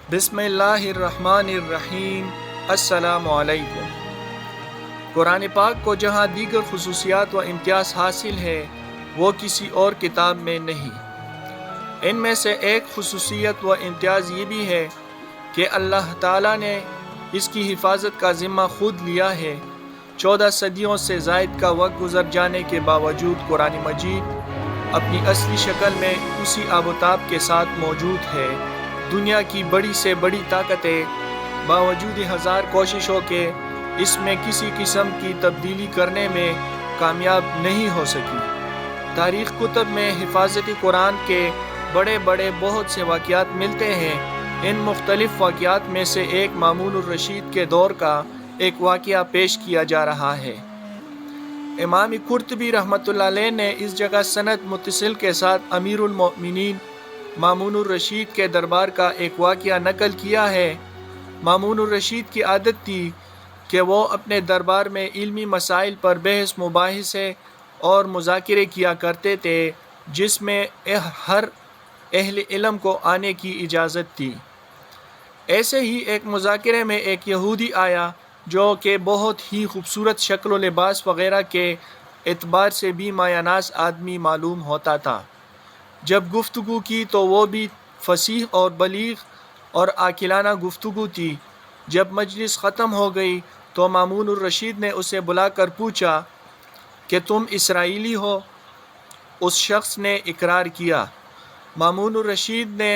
بسم اللہ الرحمن الرحیم۔ السلام علیکم۔ قرآن پاک کو جہاں دیگر خصوصیات و امتیاز حاصل ہے وہ کسی اور کتاب میں نہیں۔ ان میں سے ایک خصوصیت و امتیاز یہ بھی ہے کہ اللہ تعالیٰ نے اس کی حفاظت کا ذمہ خود لیا ہے۔ 14 صدیوں سے زائد کا وقت گزر جانے کے باوجود قرآن مجید اپنی اصلی شکل میں اسی آب و تاب کے ساتھ موجود ہے۔ دنیا کی بڑی سے بڑی طاقتیں باوجود ہزار کوششوں کے اس میں کسی قسم کی تبدیلی کرنے میں کامیاب نہیں ہو سکی۔ تاریخ کتب میں حفاظت قرآن کے بڑے بڑے بہت سے واقعات ملتے ہیں۔ ان مختلف واقعات میں سے ایک مامون الرشید کے دور کا ایک واقعہ پیش کیا جا رہا ہے۔ امام قرطبی رحمۃ اللہ علیہ نے اس جگہ سند متصل کے ساتھ امیر المؤمنین مامون الرشید کے دربار کا ایک واقعہ نقل کیا ہے۔ مامون الرشید کی عادت تھی کہ وہ اپنے دربار میں علمی مسائل پر بحث مباحثے اور مذاکرے کیا کرتے تھے، جس میں ہر اہل علم کو آنے کی اجازت تھی۔ ایسے ہی ایک مذاکرے میں ایک یہودی آیا جو کہ بہت ہی خوبصورت شکل و لباس وغیرہ کے اعتبار سے بھی مایہ ناز آدمی معلوم ہوتا تھا۔ جب گفتگو کی تو وہ بھی فصیح اور بلیغ اور عاقلانہ گفتگو تھی۔ جب مجلس ختم ہو گئی تو مامون الرشید نے اسے بلا کر پوچھا کہ تم اسرائیلی ہو؟ اس شخص نے اقرار کیا۔ مامون الرشید نے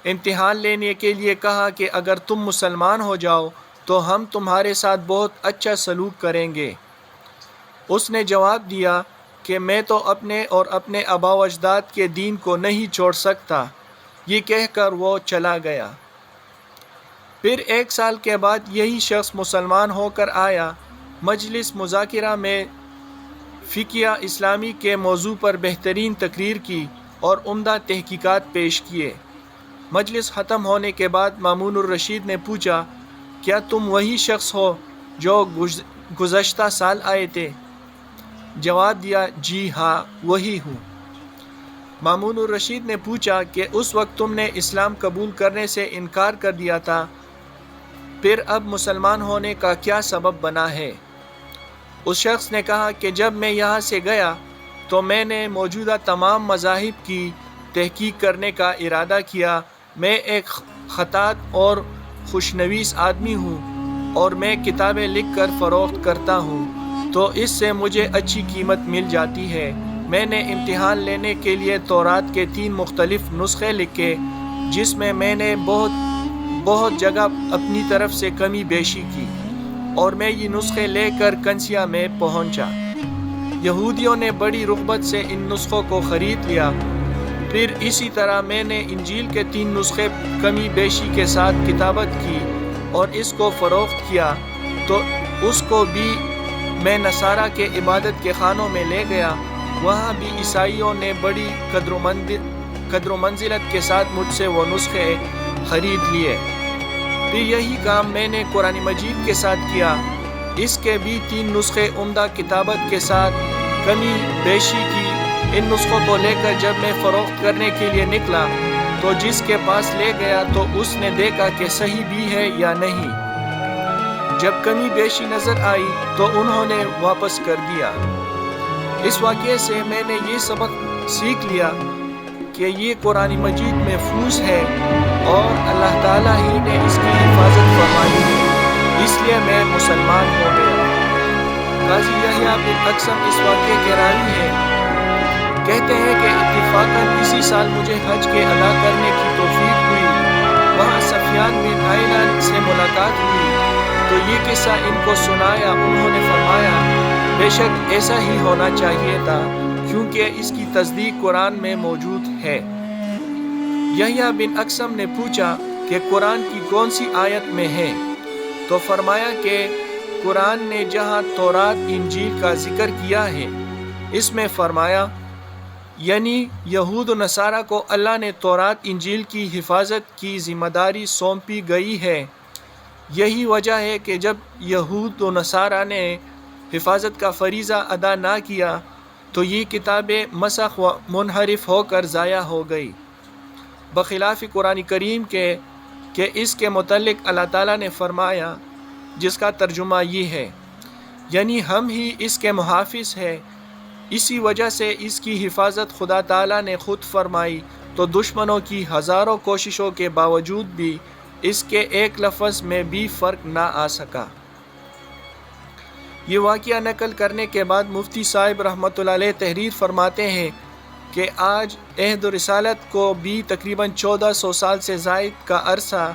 امتحان لینے کے لیے کہا کہ اگر تم مسلمان ہو جاؤ تو ہم تمہارے ساتھ بہت اچھا سلوک کریں گے۔ اس نے جواب دیا کہ میں تو اپنے اور اپنے آبا و اجداد کے دین کو نہیں چھوڑ سکتا۔ یہ کہہ کر وہ چلا گیا۔ پھر 1 سال کے بعد یہی شخص مسلمان ہو کر آیا۔ مجلس مذاکرہ میں فقہ اسلامی کے موضوع پر بہترین تقریر کی اور عمدہ تحقیقات پیش کیے۔ مجلس ختم ہونے کے بعد مامون الرشید نے پوچھا، کیا تم وہی شخص ہو جو گزشتہ سال آئے تھے؟ جواب دیا، جی ہاں وہی ہوں۔ مامون الرشید نے پوچھا کہ اس وقت تم نے اسلام قبول کرنے سے انکار کر دیا تھا، پھر اب مسلمان ہونے کا کیا سبب بنا ہے؟ اس شخص نے کہا کہ جب میں یہاں سے گیا تو میں نے موجودہ تمام مذاہب کی تحقیق کرنے کا ارادہ کیا۔ میں ایک خطاط اور خوشنویس آدمی ہوں اور میں کتابیں لکھ کر فروخت کرتا ہوں، تو اس سے مجھے اچھی قیمت مل جاتی ہے۔ میں نے امتحان لینے کے لیے تورات کے 3 مختلف نسخے لکھے، جس میں نے بہت جگہ اپنی طرف سے کمی بیشی کی، اور میں یہ نسخے لے کر کنسیا میں پہنچا۔ یہودیوں نے بڑی رغبت سے ان نسخوں کو خرید لیا۔ پھر اسی طرح میں نے انجیل کے 3 نسخے کمی بیشی کے ساتھ کتابت کی اور اس کو فروخت کیا، تو اس کو بھی میں نصارہ کے عبادت کے خانوں میں لے گیا۔ وہاں بھی عیسائیوں نے بڑی قدر و منزلت کے ساتھ مجھ سے وہ نسخے خرید لیے۔ پھر یہی کام میں نے قرآن مجید کے ساتھ کیا۔ اس کے بھی 3 نسخے عمدہ کتابت کے ساتھ کمی بیشی کی۔ ان نسخوں کو لے کر جب میں فروخت کرنے کے لیے نکلا تو جس کے پاس لے گیا تو اس نے دیکھا کہ صحیح بھی ہے یا نہیں۔ جب کمی بیشی نظر آئی تو انہوں نے واپس کر دیا۔ اس واقعے سے میں نے یہ سبق سیکھ لیا کہ یہ قرآن مجید محفوظ ہے اور اللہ تعالیٰ ہی نے اس کی حفاظت فرمائی ہے، اس لیے میں مسلمان ہو گیا۔ قاضی یحییٰ بن اقسم اس واقعے کے راوی ہیں۔ کہتے ہیں کہ اتفاقاً اسی سال مجھے حج کے ادا کرنے کی توفیق ہوئی۔ وہاں سفیان بن عیینہ سے ملاقات ہوئی تو یہ قصہ ان کو سنایا۔ انہوں نے فرمایا، بے شک ایسا ہی ہونا چاہیے تھا، کیونکہ اس کی تصدیق قرآن میں موجود ہے۔ یحییٰ بن اقسم نے پوچھا کہ قرآن کی کون سی آیت میں ہے؟ تو فرمایا کہ قرآن نے جہاں تورات انجیل کا ذکر کیا ہے، اس میں فرمایا، یعنی یہود و نصارہ کو اللہ نے تورات انجیل کی حفاظت کی ذمہ داری سونپی گئی ہے۔ یہی وجہ ہے کہ جب یہود و نصارہ نے حفاظت کا فریضہ ادا نہ کیا تو یہ کتابیں مسخ و منحرف ہو کر ضائع ہو گئی، بخلاف قرآن کریم کے کہ اس کے متعلق اللہ تعالیٰ نے فرمایا، جس کا ترجمہ یہ ہے، یعنی ہم ہی اس کے محافظ ہیں، اسی وجہ سے اس کی حفاظت خدا تعالیٰ نے خود فرمائی، تو دشمنوں کی ہزاروں کوششوں کے باوجود بھی اس کے ایک لفظ میں بھی فرق نہ آ سکا۔ یہ واقعہ نقل کرنے کے بعد مفتی صاحب رحمۃ اللہ علیہ تحریر فرماتے ہیں کہ آج عہد و رسالت کو بھی تقریباً 1400 سال سے زائد کا عرصہ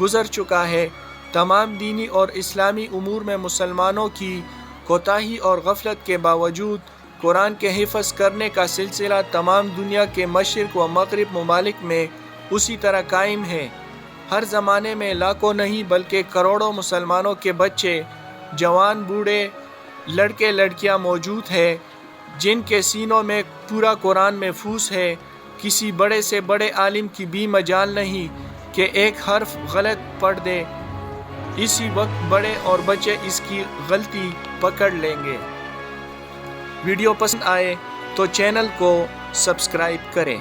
گزر چکا ہے۔ تمام دینی اور اسلامی امور میں مسلمانوں کی کوتاہی اور غفلت کے باوجود قرآن کے حفظ کرنے کا سلسلہ تمام دنیا کے مشرق و مغرب ممالک میں اسی طرح قائم ہے۔ ہر زمانے میں لاکھوں نہیں بلکہ کروڑوں مسلمانوں کے بچے، جوان، بوڑھے، لڑکے لڑکیاں موجود ہیں جن کے سینوں میں پورا قرآن محفوظ ہے۔ کسی بڑے سے بڑے عالم کی بھی مجال نہیں کہ ایک حرف غلط پڑھ دے، اسی وقت بڑے اور بچے اس کی غلطی پکڑ لیں گے۔ ویڈیو پسند آئے تو چینل کو سبسکرائب کریں۔